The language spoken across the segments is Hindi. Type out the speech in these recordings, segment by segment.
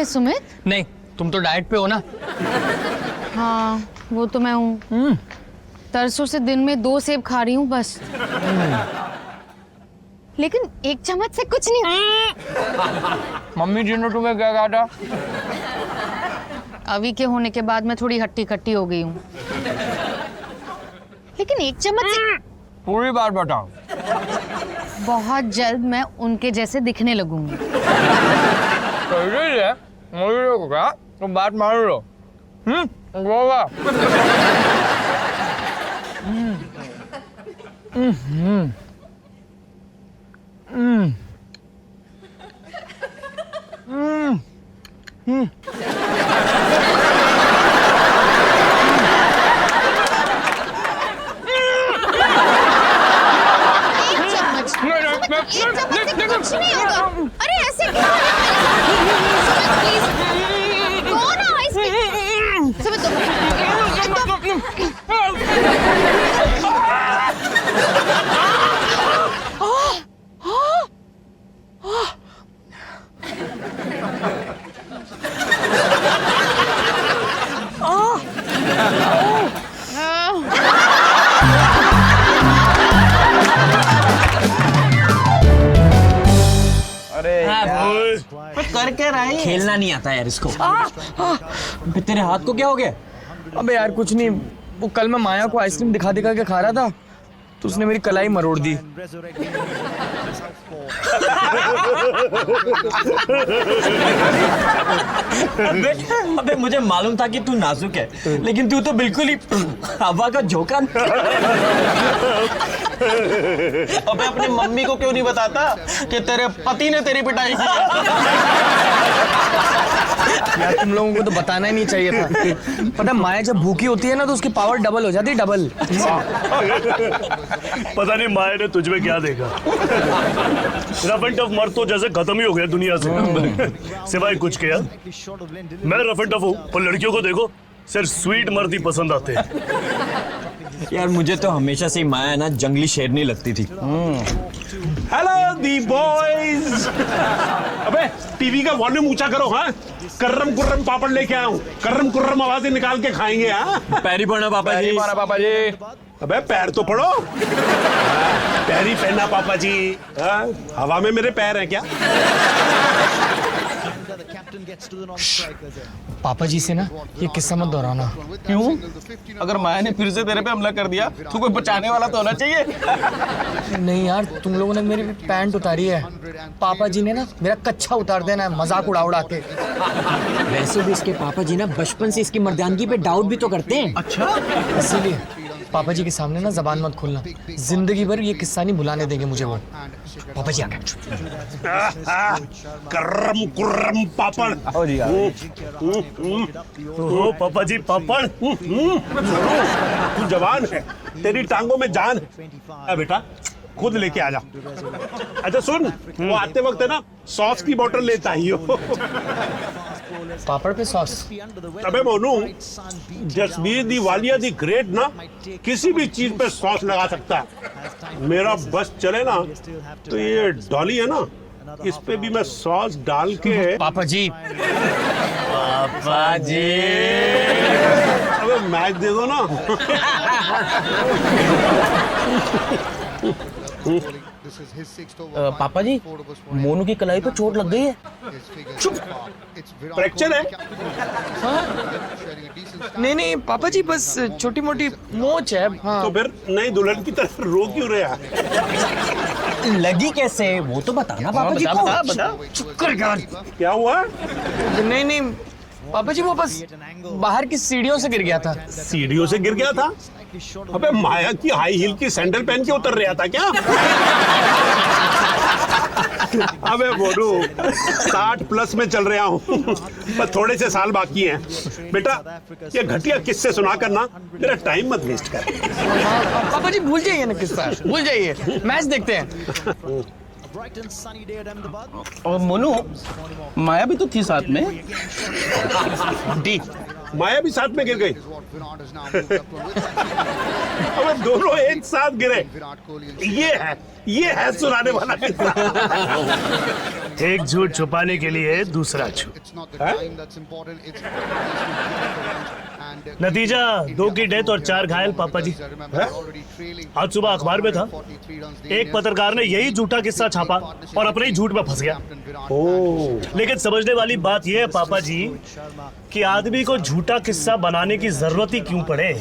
है सुमित? नहीं, तुम तो डाइट पे हो ना। हाँ वो तो मैं हूँ। तरसों से दिन में 2 सेब खा रही हूँ बस। लेकिन 1 चम्मच से कुछ नहीं। मम्मी जी ने तुम्हें क्या कहा था? अभी के होने के बाद मैं थोड़ी हट्टी कट्टी हो गई हूँ। लेकिन 1 चम्मच से पूरी बात बताओ। बहुत जल्द मैं उनके जैसे दिखने लगूंगी। मुझे क्या तुम बात मान लो। गोवा। एक चम्मच से कुछ नहीं होगा। अरे ऐसे क्यों? प्लीज दो ना आइसक्रीम। सुमित दो। कर क्या रहा है? खेलना नहीं आता यार इसको। तेरे हाथ को क्या हो गया? अबे यार कुछ नहीं, वो कल मैं माया को आइसक्रीम दिखा दिखा के खा रहा था तो उसने मेरी कलाई मरोड़ दी। अबे मुझे मालूम था कि तू नाजुक है, लेकिन तू तो बिल्कुल ही हवा का झोंका। अबे अपनी मम्मी को क्यों नहीं बताता कि तेरे पति ने तेरी पिटाई की? यार तुम लोगों को तो बताना ही नहीं चाहिए था। पता है माया जब भूखी होती है ना तो उसकी पावर डबल हो जाती है, डबल। पता नहीं माया ने तुझ में क्या देखा। रफ एंड टफ मर्द तो जैसे खत्म ही हो गया दुनिया से, सिवाय कुछ के। यार मैं रफ एंड टफ हूँ पर लड़कियों को देखो सिर्फ स्वीट मर्द ही पसंद आते हैं। यार मुझे तो हमेशा से ही माया ना जंगली शेरनी लगती थी। हेलो दी बॉयज। अबे टीवी का वॉल्यूम ऊंचा करो। हाँ कर्रम कुर्रम पापड़ लेके आया हूँ, कर्रम कुर्रम आवाजें निकाल के खाएंगे। हाँ पैरी पड़ना पापा जी। पापा जी। अबे पैर तो पड़ो। पैरी पहनना पापा जी। हाँ? हवा में मेरे पैर हैं क्या? पापा जी से ना ये किस्सा मत दोहराना। क्यों? अगर माया ने फिर से तेरे पे हमला कर दिया तो कोई बचाने वाला तो होना चाहिए। नहीं यार तुम लोगों ने मेरी पैंट उतारी है, पापा जी ने ना मेरा कच्छा उतार देना है मजाक उड़ा उड़ा के। वैसे भी इसके पापा जी ना बचपन से इसकी मर्दानगी पे डाउट भी तो करते हैं। अच्छा इसीलिए पापा जी के सामने ना जबान मत खोलना, जिंदगी भर ये किस्सा नहीं भुलाने देंगे मुझे वो। पापा जी आ गए। कर्रम कुर्रम पापड़। ओ पापा जी पापड़। तू जवान है, तेरी टांगों में जान है। बेटा खुद लेके आ जा। अच्छा सुन, वो आते वक्त है ना सॉस की बोतल लेता ही हो। पापड़ पे सॉस? अबे मोनू, जसबीर दी वालिया दी ग्रेट ना किसी भी चीज पे सॉस लगा सकता है। मेरा बस चले ना तो ये डॉली है ना, इस पे भी मैं सॉस डाल के। पापा जी। पापा जी अबे मैच दे दो ना। पापा जी मोनू की कलाई पे चोट लग गई है। चुप, फ्रैक्चर है? नहीं नहीं पापा जी बस छोटी मोटी मोच है। हाँ। तो फिर नई दुल्हन की तरफ रो क्यों रहा? लगी कैसे वो तो बताना पापा जी को। बता। चुप कर यार। क्या हुआ? नहीं नहीं पापा जी वो बस बाहर की सीढ़ियों से गिर गया था। सीढ़ियों से गिर गया था? अबे माया की हाई हील की सैंडल पहन के उतर रहा था क्या? अबे बोलू 60 प्लस में चल रहा हूँ, पर थोड़े से साल बाकी हैं। बेटा ये घटिया किस्से सुना कर ना मेरा टाइम मत वेस्ट कर। पापा जी भूल जाइए ना किस्सा, भूल जाइए, मैच देखते हैं। और मोनू माया भी तो थी साथ में। डी माया भी साथ में गिर गई। अबे दोनों एक साथ गिरे। ये है सुनाने वाला किस्सा। एक झूठ छुपाने के लिए दूसरा झूठ। नतीजा 2 की डेथ और 4 घायल पापा जी। आज सुबह अखबार में था, एक पत्रकार ने यही झूठा किस्सा छापा और अपने ही झूठ में फंस गया। लेकिन समझने वाली बात यह है पापा जी कि आदमी को झूठा किस्सा बनाने की जरूरत ही क्यों पड़े।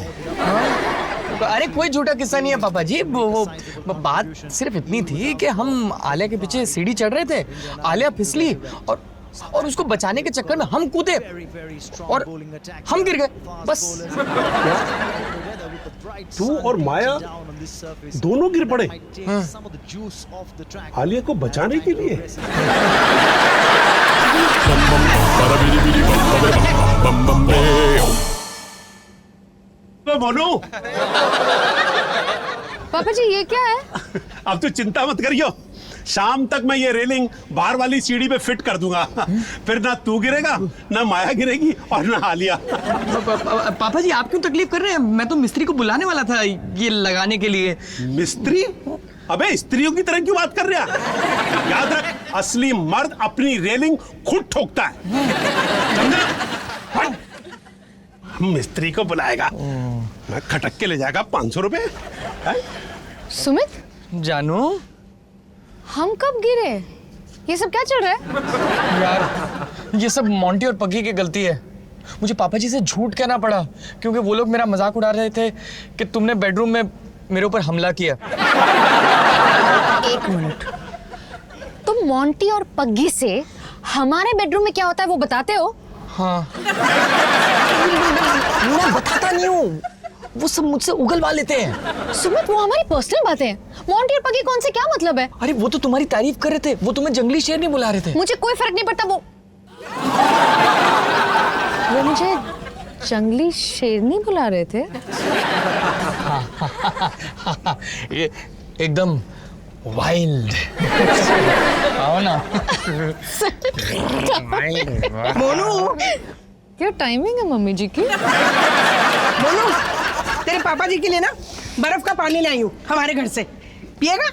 अरे कोई झूठा किस्सा नहीं है पापा जी। वो बात सिर्फ इतनी थी कि हम आलिया के पीछे सीढ़ी चढ़ रहे थे, आलिया फिसली और उसको बचाने के चक्कर में हम कूदे और हम गिर गए, बस। तू और माया दोनों गिर पड़े आलिया को बचाने के लिए। मोनू, पापा जी ये क्या है? अब तू चिंता मत करियो, शाम तक मैं ये रेलिंग बाहर वाली सीढ़ी पे फिट कर दूंगा। फिर ना तू गिरेगा, ना माया गिरेगी और ना आलिया। पापा जी आप क्यों तकलीफ कर रहे हैं? मैं तो मिस्त्री को बुलाने वाला था ये लगाने के लिए। मिस्त्री? अबे स्त्रियों की तरह क्यों बात कर रहा है? याद रख, असली मर्द अपनी रेलिंग खुद ठोकता है, समझा? मिस्त्री को बुलाएगा, मैं खटक के ले जाएगा 500 रुपए। सुमित, जानू, हम कब गिरे? ये सब क्या चल रहा है? यार ये सब मोंटी और पग्गी की गलती है। मुझे पापा जी से झूठ कहना पड़ा क्योंकि वो लोग मेरा मजाक उड़ा रहे थे कि तुमने बेडरूम में मेरे ऊपर हमला किया। एक मिनट, तुम मोंटी और पग्गी से हमारे बेडरूम में क्या होता है वो बताते हो? हाँ। मैं बताता नहीं हूँ, वो सब मुझसे उगलवा लेते हैं। सुमित, वो हमारी पर्सनल बातें हैं। मोंटी और पग्गी कौन से क्या मतलब है? अरे वो तो तुम्हारी तारीफ कर रहे थे, वो तुम्हें जंगली शेर नहीं बुला रहे थे। मुझे कोई फर्क नहीं पड़ता। वो मुझे जंगली शेरनी बुला रहे थे। ये एकदम वाइल्ड। आओ ना। मोनू, क्या टाइमिंग है मम्मी जी की? मोनू, तेरे पापा जी के लिए ना बर्फ का पानी लाई हूँ हमारे घर से, पिएगा?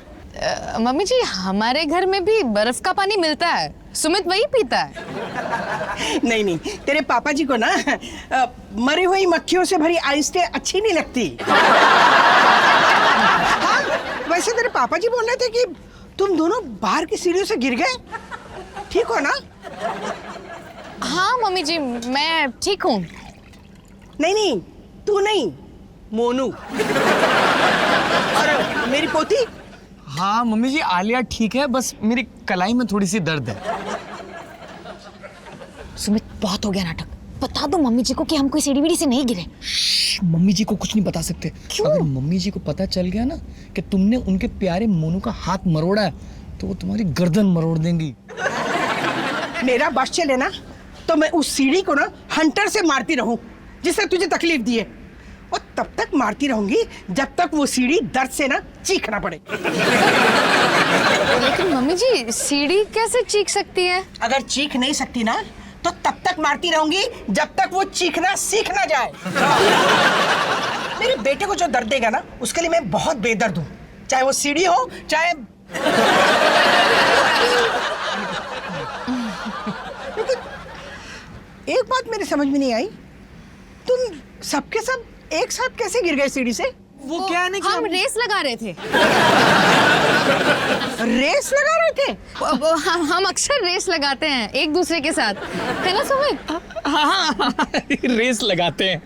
मम्मी जी, हमारे घर में भी बर्फ का पानी मिलता है, सुमित वही पीता है। नहीं नहीं, तेरे पापा जी को ना मरी हुई मक्खियों से भरी आइसटें अच्छी नहीं लगती। हाँ, वैसे तेरे पापा जी बोल रहे थे कि तुम दोनों बाहर की सीढ़ियों से गिर गए, ठीक हो ना? हाँ मम्मी जी, मैं ठीक हूँ। नहीं नहीं, तू नहीं, मोनू। और मेरी पोती? हाँ मम्मी जी, आलिया ठीक है, बस मेरी कलाई में थोड़ी सी दर्द है। सुमित, बहुत हो गया नाटक। बता दो मम्मी जी को कि हम कोई सीढ़ी वीढ़ी से नहीं गिरे। मम्मी जी को कुछ नहीं बता सकते। क्यों? अगर मम्मी जी को पता चल गया ना कि तुमने उनके प्यारे मोनू का हाथ मरोड़ा है तो वो तुम्हारी गर्दन मरोड़ देंगी। मेरा बस चले ना तो मैं उस सीढ़ी को ना हंटर से मारती रहूं जिसने तुझे तकलीफ दी है, और तब तक मारती रहूंगी जब तक वो सीढ़ी दर्द से ना चीखना पड़े। लेकिन मम्मी जी, सीढ़ी कैसे चीख सकती है? अगर चीख नहीं सकती ना तो तब तक मारती रहूंगी जब तक वो चीखना सीख ना जाए। मेरे बेटे को जो दर्द देगा ना उसके लिए मैं बहुत बेदर्द हूँ, चाहे वो सीढ़ी हो चाहे। लेकिन एक बात मेरे समझ में नहीं आई, तुम सबके सब एक साथ कैसे गिर गए सीढ़ी से? वो क्या है ना कि हम रेस लगा रहे थे। रेस लगा रहे थे? हम अक्सर रेस लगाते हैं एक दूसरे के साथ, है ना सुमित? हाँ, रेस लगाते हैं।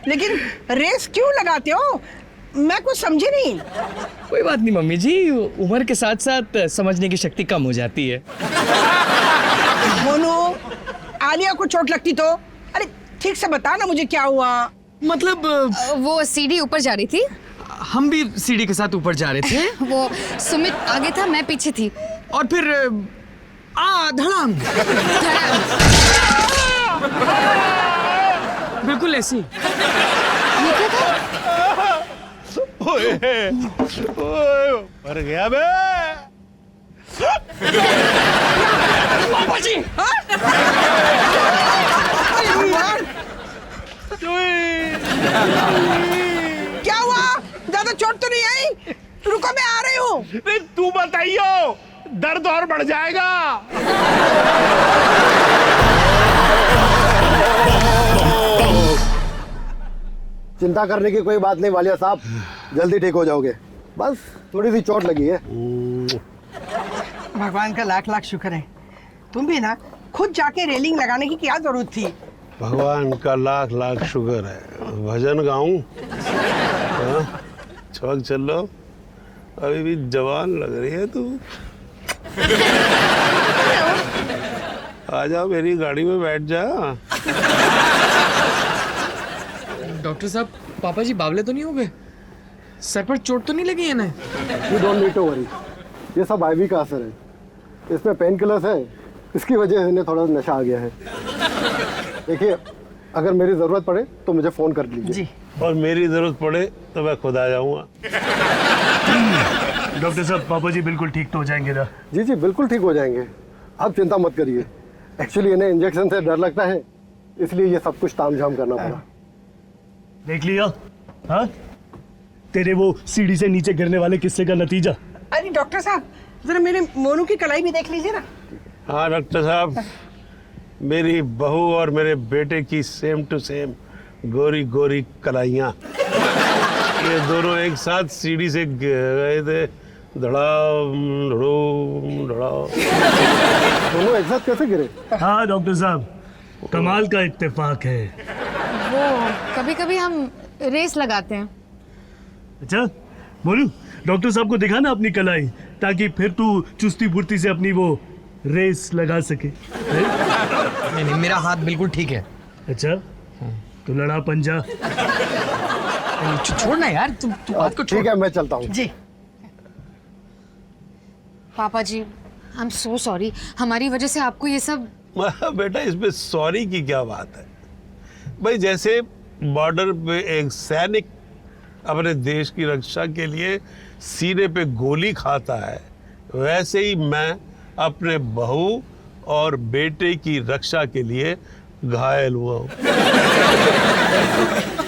लेकिन रेस क्यों लगाते हो? मैं कुछ समझी नहीं। कोई बात नहीं मम्मी जी, उम्र के साथ साथ समझने की शक्ति कम हो जाती है। मोनू, आलिया को चोट लगती तो? अरे ठीक से बता ना मुझे क्या हुआ। मतलब वो सीढ़ी ऊपर जा रही थी, हम भी सीढ़ी के साथ ऊपर जा रहे थे। वो सुमित आगे था, मैं पीछे थी, और फिर धड़ाम। बिल्कुल ऐसी। ये क्या था? ओए, मर गया बे। पापा जी! क्या हुआ? ज्यादा चोट तो नहीं आई? रुको, मैं आ रही हूँ। तू बताइयो, दर्द और बढ़ जाएगा। चिंता करने की कोई बात नहीं वालिया साहब, जल्दी ठीक हो जाओगे। बस थोड़ी सी चोट लगी है। भगवान का लाख लाख शुक्र है। तुम भी ना खुद जाके रेलिंग लगाने की क्या जरूरत थी? भगवान का लाख लाख शुक्र है। भजन गाऊं? हाँ? चौक चलो, अभी भी जवान लग रही है तू। आजा मेरी गाड़ी में बैठ जा। डॉक्टर साहब, पापा जी बावले तो नहीं हो गए? सर पर चोट तो नहीं लगी है ना? You don't need to worry, ये सब आईवी का असर है। इसमें पेन किलर्स है, इसकी वजह से इन्हें थोड़ा नशा आ गया है। देखिए, अगर मेरी ज़रूरत पड़े तो मुझे फ़ोन कर लीजिए। जी। और मेरी जरूरत पड़े तो मैं खुद आ जाऊंगा। डॉक्टर साहब, पापा जी बिल्कुल ठीक तो हो जाएंगे ना? जी जी बिल्कुल ठीक हो जाएंगे, आप चिंता मत करिए। एक्चुअली इन्हें इंजेक्शन से डर लगता है, इसलिए ये सब कुछ तामझाम करना पड़ा। देख लिया? हाँ, तेरे वो सीढ़ी से नीचे गिरने वाले किस्से का नतीजा। अरे डॉक्टर साहब, जरा मेरे मोनू की कलाई भी देख लीजिए ना। हाँ डॉक्टर साहब, मेरी बहू और मेरे बेटे की सेम टू सेम गोरी गोरी कलाइयाँ। ये दोनों एक साथ सीढ़ी से गए थे, धड़ाम धड़ूम धड़ाम। दोनों एक साथ कैसे गिरे? हाँ डॉक्टर साहब, कमाल का इत्तेफाक है। वो कभी कभी हम रेस लगाते हैं। अच्छा बोलू, डॉक्टर साहब को दिखा ना अपनी कलाई, ताकि फिर तू चुस्ती फुर्ती से अपनी वो रेस लगा सके। नहीं नहीं, मेरा हाथ बिल्कुल ठीक है। अच्छा, तो लड़ा पंजा। छोड़ ना यार, तू बात को छोड़। ठीक है, मैं चलता हूँ। जी। पापा जी, आई एम सो सॉरी, हमारी वजह से आपको ये सब। बेटा, इसमें सॉरी की क्या बात है भाई? जैसे बॉर्डर पे एक सैनिक अपने देश की रक्षा के लिए सीने पे गोली खाता है, वैसे ही मैं अपने बहू और बेटे की रक्षा के लिए घायल हुआ हूँ।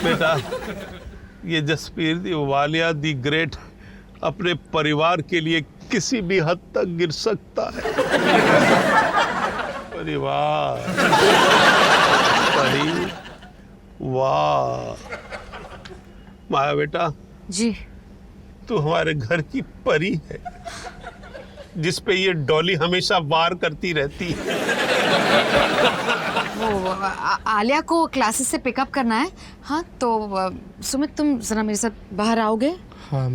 बेटा, ये जसबीर दी वालिया दी ग्रेट अपने परिवार के लिए किसी भी हद तक गिर सकता है। परिवार, वाह माया बेटा, जी। तू हमारे घर की परी है, जिस पे ये डॉली हमेशा वार करती रहती है। वो आलिया को क्लासेस से पिकअप करना है। हाँ तो सुमित, तुम जरा मेरे साथ बाहर आओगे? हाँ,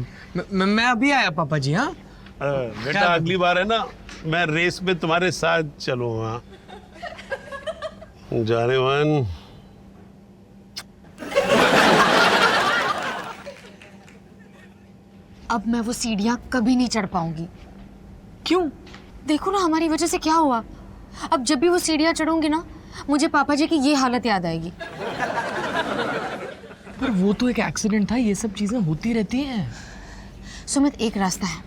मैं अभी आया पापा जी। हाँ बेटा, अगली बार है ना, मैं रेस में तुम्हारे साथ चलूंगा। जाने मन। अब मैं वो सीढ़ियाँ कभी नहीं चढ़ पाऊंगी। क्यों? देखो ना हमारी वजह से क्या हुआ। अब जब भी वो सीढ़ियाँ चढ़ूंगी ना, मुझे पापा जी की ये हालत याद आएगी। पर वो तो एक एक्सीडेंट था, ये सब चीजें होती रहती हैं। सुमित, एक रास्ता है,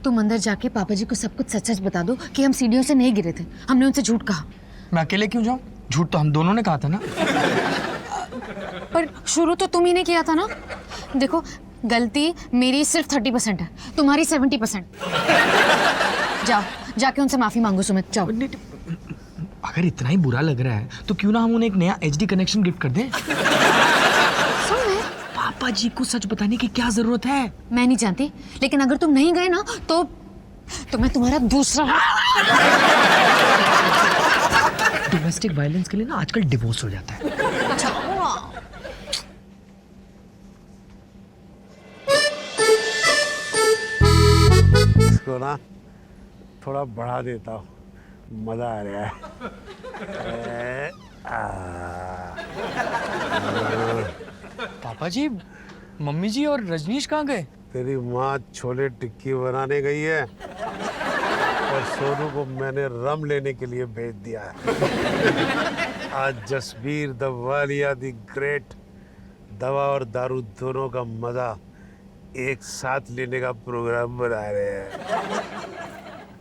तुम अंदर जाके पापा जी को सब कुछ सच सच बता दो कि हम सीढ़ियों से नहीं गिरे थे, हमने उनसे झूठ कहा। मैं अकेले क्यों जाऊं? झूठ तो हम दोनों ने कहा था ना। पर शुरू तो तुम ही ने किया था ना। देखो, गलती मेरी सिर्फ 30% है, तुम्हारी 70%। जाओ, जाके उनसे माफी मांगो सुमित, जाओ। अगर इतना ही बुरा लग रहा है तो क्यों ना हम उन्हें एक नया HD कनेक्शन गिफ्ट कर दें। पापा जी को सच बताने की क्या जरूरत है? मैं नहीं जानती, लेकिन अगर तुम नहीं गए ना तो मैं तुम्हारा दूसरा। डोमेस्टिक वायलेंस के लिए ना आजकल डिवोर्स हो जाता है। इसको ना थोड़ा बढ़ा देता हूँ, मजा आ रहा है। पापा जी, मम्मी जी और रजनीश कहाँ गए? तेरी माँ छोले टिक्की बनाने गई है और सोनू को मैंने रम लेने के लिए भेज दिया है। आज Jasbir the Walia the great दवा और दारू दोनों का मजा एक साथ लेने का प्रोग्राम बना रहे हैं।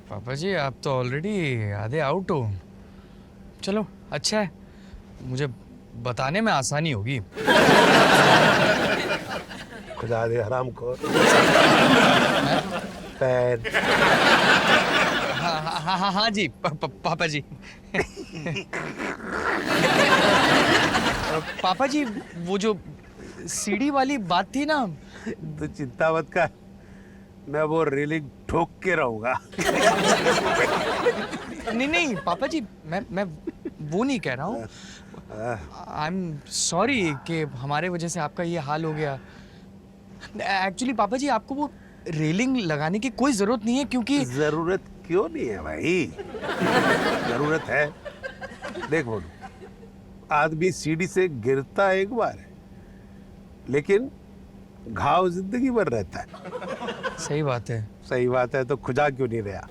पापा जी, आप तो ऑलरेडी आधे आउट हो। चलो अच्छा है, मुझे बताने में आसानी होगी। खुदा दे हराम को पैर। हाँ हाँ हाँ जी पापा जी। पापा जी वो जो सीढ़ी वाली बात थी ना। तो चिंता मत कर, मैं वो रेलिंग ठोक के रहूंगा। नहीं नहीं पापा जी, मैं वो नहीं कह रहा हूँ। आई एम सॉरी कि हमारे वजह से आपका ये हाल हो गया। एक्चुअली पापा जी आपको वो रेलिंग लगाने की कोई जरूरत नहीं है, क्योंकि जरूरत क्यों नहीं है भाई? जरूरत है। देख बोलू, आदमी सीढ़ी से गिरता एक बार है, लेकिन घाव जिंदगी भर रहता है। सही बात है। सही बात है, तो खुजा क्यों नहीं रहा?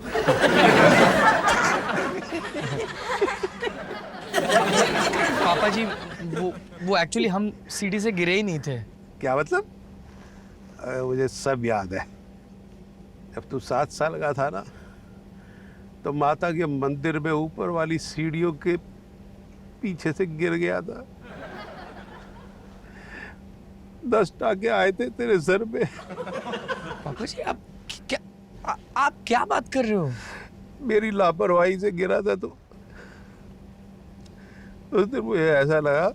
पापा जी वो एक्चुअली हम सीढ़ी से गिरे ही नहीं थे। क्या मतलब? मुझे सब याद है। जब तू 7 साल का था ना, तो माता के मंदिर में ऊपर वाली सीढ़ियों के पीछे से गिर गया था। 10 टाके आए थे तेरे सर पे। पापा जी आप क्या बात कर रहे हो? मेरी लापरवाही से गिरा था तो उस दिन मुझे ऐसा लगा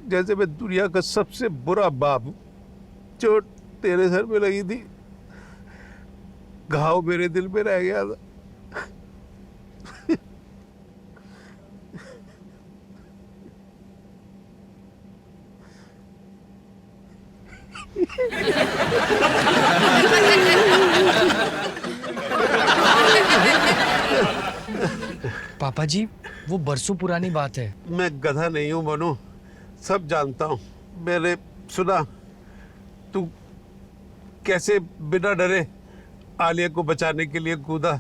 जैसे मैं दुनिया का सबसे बुरा बाप हूं। चोट तेरे सर पे लगी थी, घाव मेरे दिल में रह गया था। पापा जी वो बरसों पुरानी बात है। मैं गधा नहीं हूं मनु, सब जानता हूं। मैंने सुना तू कैसे बिना डरे आलिया को बचाने के लिए कूदा।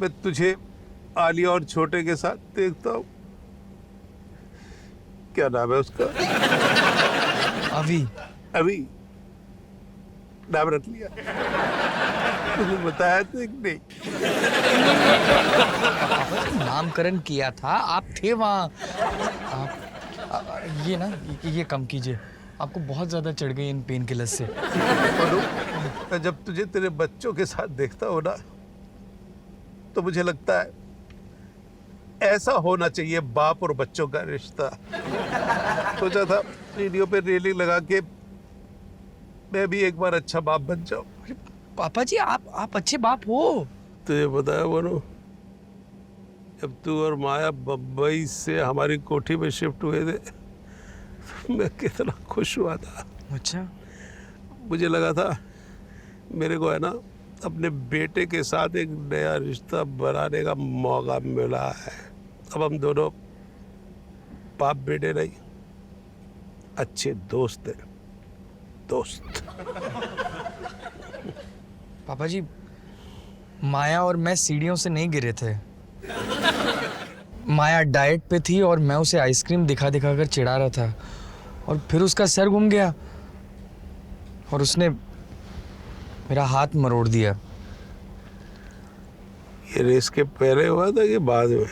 मैं तुझे आलिया और छोटे के साथ देखता हूं। क्या नाम है उसका? अभी अभी नाम रख लिया। तुझे बताया तो एक नहीं। नामकरण किया था, आप थे वहाँ। ये ना ये कम कीजिए, आपको बहुत ज्यादा चढ़ गई इन पेन किलर्स से। मैं जब तुझे तेरे बच्चों के साथ देखता हो ना, तो मुझे लगता है ऐसा होना चाहिए बाप और बच्चों का रिश्ता। सोचा था सीढ़ियों पे रेलिंग लगा के मैं भी एक बार अच्छा बाप बन जाऊं। पापा जी आप अच्छे बाप हो। तुझे पता है मनु, जब तू और माया बम्बई से हमारी कोठी में शिफ्ट हुए थे, तो मैं कितना खुश हुआ था। अच्छा। मुझे लगा था मेरे को है ना अपने बेटे के साथ एक नया रिश्ता बनाने का मौका मिला है। अब हम दोनों बाप बेटे नहीं, अच्छे दोस्त हैं। दोस्त। पापा जी माया और मैं सीढ़ियों से नहीं गिरे थे। माया डाइट पे थी और मैं उसे आइसक्रीम दिखा दिखा कर चिढ़ा रहा था, और फिर उसका सर घूम गया और उसने मेरा हाथ मरोड़ दिया। ये रेस के पहले हुआ था कि बाद में?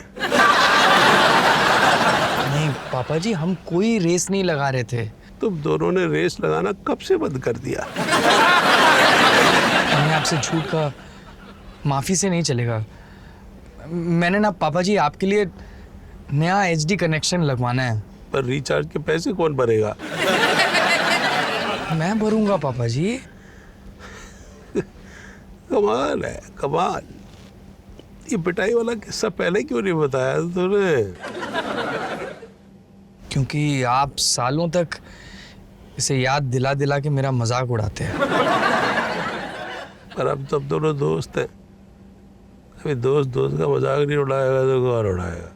नहीं पापा जी, हम कोई रेस नहीं लगा रहे थे। तुम दोनों ने रेस लगाना कब से बंद कर दिया? हमने आपसे झूठ का माफी से नहीं चलेगा। मैंने ना पापा जी आपके लिए नया HD कनेक्शन लगवाना है। पर रिचार्ज के पैसे कौन भरेगा? मैं भरूंगा पापा जी। कमाल है, कमाल। ये पिटाई वाला किस्सा पहले क्यों नहीं बताया तूने? क्योंकि आप सालों तक इसे याद दिला दिला के मेरा मजाक उड़ाते हैं। पर अब तो दोनों दोस्त हैं। अभी दोस्त दोस्त का मजाक नहीं उड़ाएगा तो कौन उड़ाएगा?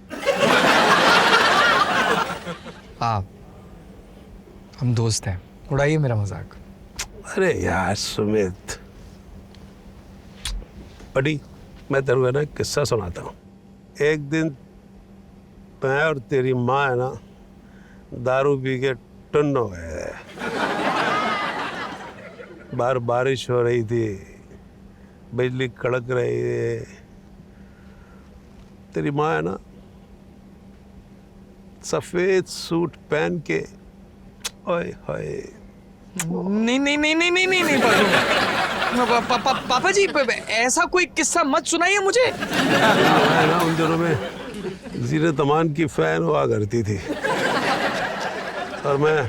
आप हम दोस्त हैं, उड़ाइए मेरा मजाक। अरे यार सुमित, बड़ी मैं तेरे को ना एक किस्सा सुनाता हूँ। एक दिन मैं और तेरी माँ है ना दारू पी के टुन्न हो गए थे। बाहर बारिश हो रही थी, बिजली कड़क रही थी। तेरी माँ है ना सफेद सूट पहन के, ओए होए। नहीं नहीं नहीं नहीं नहीं नहीं नहीं पापा जी ऐसा कोई किस्सा मत सुनाइए मुझे। मैं ना उन दिनों में ज़ीनत तमान की फैन हुआ करती थी और मैं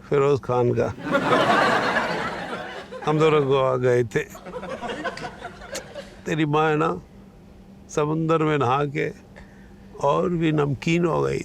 फिरोज खान का। हम दोनों गोवा गए थे। तेरी माँ है ना समुंदर में नहा के और भी नमकीन हो गई।